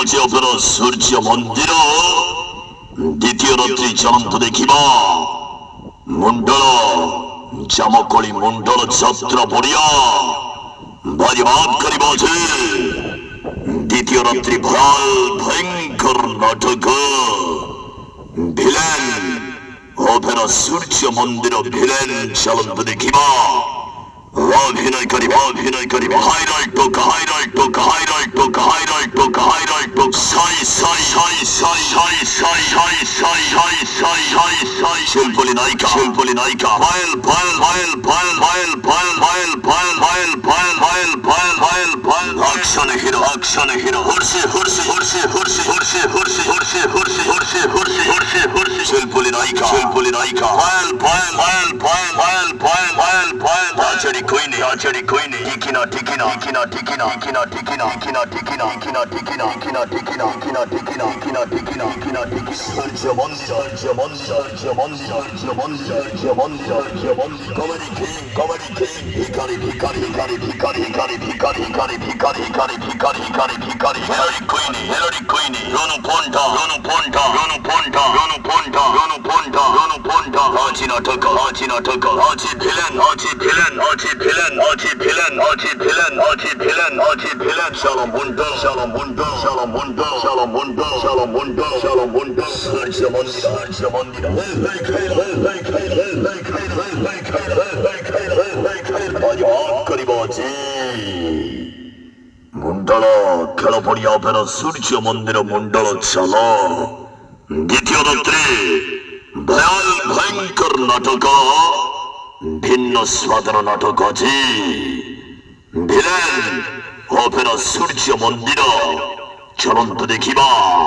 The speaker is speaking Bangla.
আজি অপেরা সূর্য মন্দির দ্বিতীয় রাত্রি চলন্ত দেখিবা মুন্ডল জামকলি মুন্ডল যাত্রা পড়িয়া বাজিবাদ করিবা যে দ্বিতীয় রাত্রি ভয়াল ভয়ঙ্কর নাটক ভিলেন অপেরা সূর্য মন্দির ভিলেন চলন্ত দেখিবা অভিনয় করিবা হাইলাইট টোক সাই শিল্পলি নায়িকা অ্যাকশন হিরো শিল্পলি নায়িকা আচারি কইনে ঠিকিনা সূর্য মন্দির কমেডি কিং ভিখারি মেলোডি কইনে রনু পন্ডা আজি নাটক আজি ভিলেন শালা মুন্ডল সূর্য মন্দির মুন্ডল খেল পড়িয়া অপেরা সূর্য মন্দির মুন্ডল চল দ্বিতীয় রাত্রে ভয়ঙ্কর নাটক ভিন্ন স্বাদের নাটক আছে ভিলেন অপেরা সূর্য মন্দির চলন্ত দেখিবা।